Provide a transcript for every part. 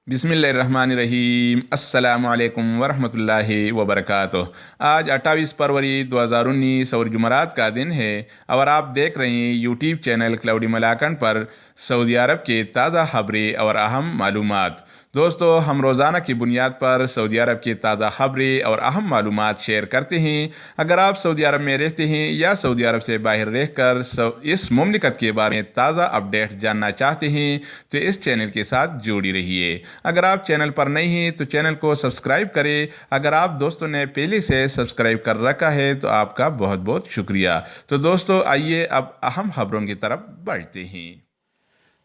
बिस्मिल्लाहिर्रहमानिर्रहीम। अस्सलामु अलैकुम वरहमतुल्लाहि वबरकातुह। आज 28 फरवरी 2019 और जुमरात का दिन है और आप देख रहे हैं यूट्यूब चैनल क्लाउडी मलाकन पर सऊदी अरब के ताज़ा खबरें और अहम मालूमात। दोस्तों, हम रोज़ाना की बुनियाद पर सऊदी अरब की ताज़ा खबरें और अहम मालूमात शेयर करते हैं। अगर आप सऊदी अरब में रहते हैं या सऊदी अरब से बाहर रहकर इस मुमलिकत के बारे में ताज़ा अपडेट जानना चाहते हैं तो इस चैनल के साथ जुड़ी रहिए। अगर आप चैनल पर नए हैं तो चैनल को सब्सक्राइब करें। अगर आप दोस्तों ने पहले से सब्सक्राइब कर रखा है तो आपका बहुत बहुत शुक्रिया। तो दोस्तों, आइए अब अहम खबरों की तरफ बढ़ते हैं।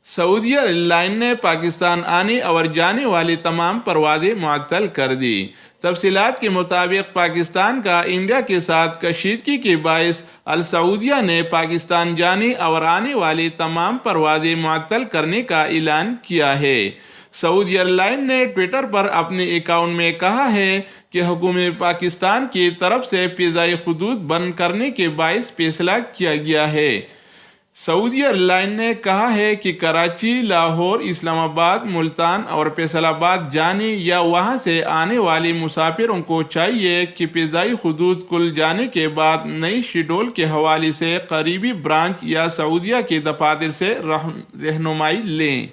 सऊदी एयरलाइन ने पाकिस्तान आने और जाने वाली तमाम परवाज़ें मुअत्तल कर दी। तफसीलात के मुताबिक पाकिस्तान का इंडिया के साथ कशीदगी के बायस अल सऊदिया ने पाकिस्तान जाने और आने वाली तमाम परवाज़ें मुअत्तल करने का ऐलान किया है। सऊदी एयरलाइन ने ट्विटर पर अपने अकाउंट में कहा है कि हुकूमत पाकिस्तान की तरफ से फ़िज़ाई हुदूद बंद करने के बायस फैसला किया गया है। सऊदी एयरलाइन ने कहा है कि कराची, लाहौर, इस्लामाबाद, मुल्तान और फैसलाबाद जाने या वहां से आने वाले मुसाफिरों को चाहिए कि फ़िज़ाई हुदूद खुल जाने के बाद नई शेड्यूल के हवाले से करीबी ब्रांच या सऊदीया के दफातर से रहनुमाई लें।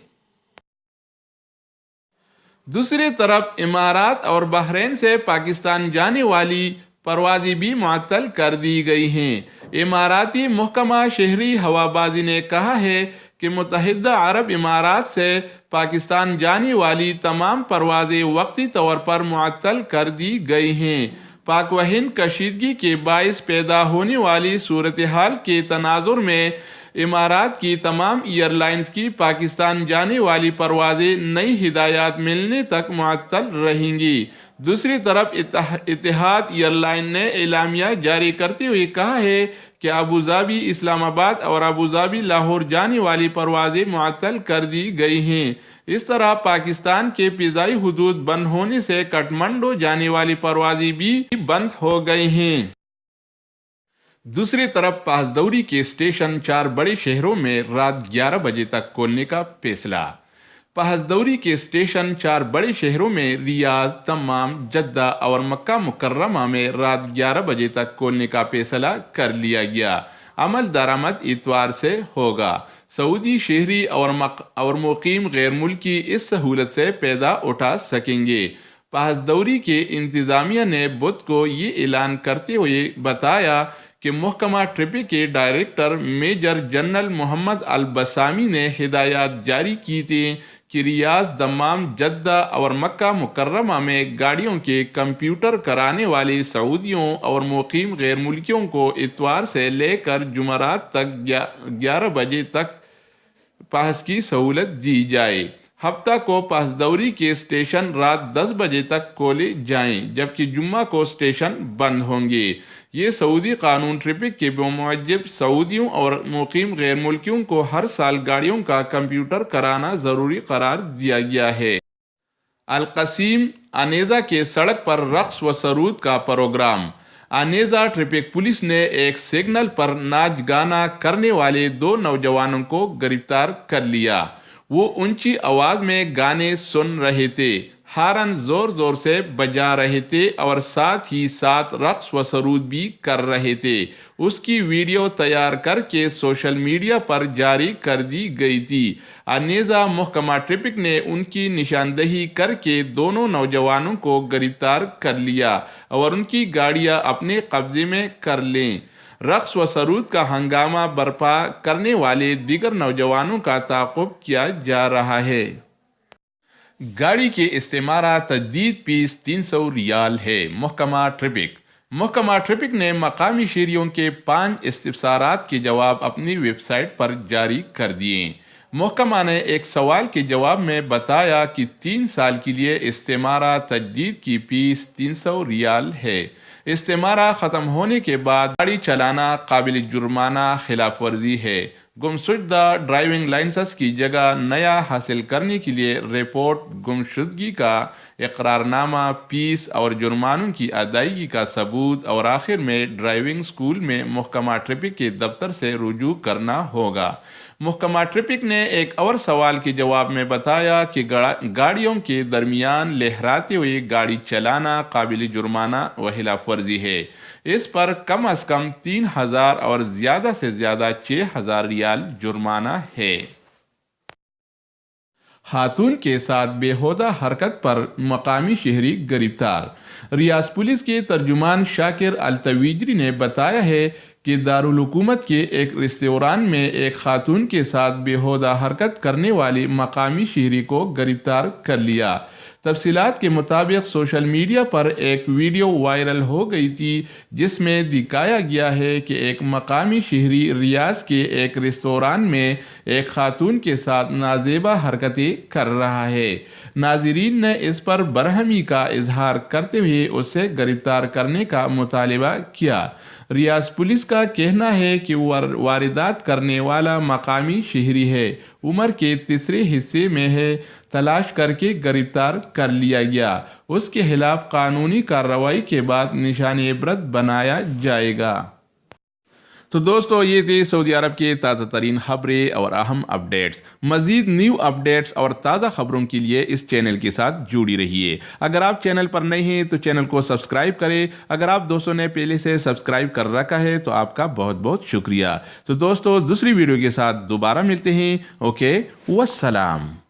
दूसरी तरफ इमारात और बहरीन से पाकिस्तान जाने वाली परवाज़ें भी मुअत्तल कर दी गई हैं। इमाराती महकमा शहरी हवाबाजी ने कहा है कि मुत्तहिदा अरब इमारात से पाकिस्तान जाने वाली तमाम परवाज़ें वक्ती तौर पर मुअत्तल कर दी गई हैं। पाक व हिंद कशीदगी के बायस पैदा होने वाली सूरत हाल के तनाजुर में इमारात की तमाम एयरलाइंस की पाकिस्तान जाने वाली परवाज़ें नई हिदायत मिलने तक मुअत्तल रहेंगी। दूसरी तरफ इतिहाद एयरलाइन ने एलामिया जारी करते हुए कहा है कि अबूधाबी, इस्लामाबाद और अबूधाबी, लाहौर जाने वाली परवाज़ें मुअत्तल कर दी गई हैं। इस तरह पाकिस्तान के फ़िज़ाई हुदूद बंद होने से काठमांडू जाने वाली परवाज़ें भी बंद हो गई हैं। दूसरी तरफ पासदौरी के स्टेशन 4 बड़े शहरों में रात 11 बजे तक खोलने का फैसला। पासदौरी के स्टेशन 4 बड़े शहरों में रियाज, दम्माम, जद्दा और मक्का मुकर्रमा में रात 11 बजे तक खोलने का फैसला कर लिया गया। अमल दरामद इतवार से होगा। सऊदी शहरी और मुकीम गैर मुल्की इस सहूलत से फ़ायदा उठा सकेंगे। पासदौरी के इंतज़ामिया ने बुध को ये ऐलान करते हुए बताया कि महकमा ट्रैफिक के डायरेक्टर मेजर जनरल मोहम्मद अल बसामी ने हिदायत जारी की थी कि रियाज, दम्माम, जद्दा और मक्का मुकर्रमा में गाड़ियों के कंप्यूटर कराने वाले सऊदियों और मुकीम गैर मुल्कियों को इतवार से लेकर जुमरात तक 11 बजे तक पास की सहूलत दी जाए। हफ्ता को पासदौरी के स्टेशन रात 10 बजे तक खोले जाएं, जबकि जुम्मा को स्टेशन बंद होंगे। ये सऊदी कानून ट्रैफिक के मुताबिक सऊदियों और मुकीम गैर मुल्कियों को हर साल गाड़ियों का कंप्यूटर कराना ज़रूरी करार दिया गया है। अल-क़सीम अनेज़ा के सड़क पर रक़्स व सरूद का प्रोग्राम। अनेज़ा ट्रैफिक पुलिस ने एक सिग्नल पर नाच गाना करने वाले 2 नौजवानों को गिरफ्तार कर लिया। वो ऊंची आवाज़ में गाने सुन रहे थे, हारन ज़ोर ज़ोर से बजा रहे थे और साथ ही साथ रक़्स व सरूद भी कर रहे थे। उसकी वीडियो तैयार करके सोशल मीडिया पर जारी कर दी गई थी। अनेज़ा महकमा ट्रैफिक ने उनकी निशानदही करके दोनों नौजवानों को गिरफ्तार कर लिया और उनकी गाड़ियां अपने कब्जे में कर लें। रक़्स व सरूद का हंगामा बर्पा करने वाले दीगर नौजवानों का ताक़ुब किया जा रहा है। गाड़ी के इस्तेमारा तजदीद फीस 300 रियाल है। महकमा ट्रैफिक ने मकामी शहरियों के 5 इस्तिफ़सारात के जवाब अपनी वेबसाइट पर जारी कर दिए। महकमा ने एक सवाल के जवाब में बताया कि 3 साल के लिए इस्तेमारा तजदीद की फीस 300 रियाल है। इस्तेमारा ख़त्म होने के बाद गाड़ी चलाना काबिल जुर्माना खिलाफ वर्जी है। गुमशुदा ड्राइविंग लाइसेंस की जगह नया हासिल करने के लिए रिपोर्ट, गुमशुदगी का इकरारनामा, फीस और जुर्मानों की अदायगी का सबूत और आखिर में ड्राइविंग स्कूल में महकमा ट्रैफिक के दफ्तर से रुजू करना होगा। محکمہ ٹریفک نے ایک اور سوال کے جواب میں بتایا کہ گاڑیوں کے درمیان لہراتے ہوئے گاڑی چلانا قابل جرمانہ و خلاف ورزی ہے۔ اس پر کم از کم 3000 اور زیادہ سے زیادہ 6000 ریال جرمانہ ہے۔ خاتون کے ساتھ بےہودہ حرکت پر مقامی شہری گرفتار۔ ریاض پولیس کے ترجمان شاکر التویجری نے بتایا ہے کہ دارالحکومت کے ایک ریستوران میں ایک خاتون کے ساتھ بےہودہ حرکت کرنے والی مقامی شہری کو گرفتار کر لیا۔ تفصیلات کے مطابق سوشل میڈیا پر ایک ویڈیو وائرل ہو گئی تھی جس میں دکھایا گیا ہے کہ ایک مقامی شہری ریاض کے ایک ریستوران میں ایک خاتون کے ساتھ نازیبا حرکتیں کر رہا ہے۔ ناظرین نے اس پر برہمی کا اظہار کرتے ہوئے اسے گرفتار کرنے کا مطالبہ کیا۔ ریاض پولیس کا کہنا ہے کہ واردات کرنے والا مقامی شہری ہے، عمر کے تیسرے حصے میں ہے، تلاش کر کے گرفتار کر لیا گیا۔ اس کے خلاف قانونی کارروائی کے بعد نشان عبرت بنایا جائے گا۔ تو دوستو یہ تھے سعودی عرب کے تازہ ترین خبریں اور اہم اپڈیٹس۔ مزید نیو اپڈیٹس اور تازہ خبروں کے لیے اس چینل کے ساتھ جڑی رہیے۔ اگر آپ چینل پر نئے ہیں تو چینل کو سبسکرائب کریں۔ اگر آپ دوستوں نے پہلے سے سبسکرائب کر رکھا ہے تو آپ کا بہت بہت شکریہ۔ تو دوستو دوسری ویڈیو کے ساتھ دوبارہ ملتے ہیں۔ اوکے، والسلام۔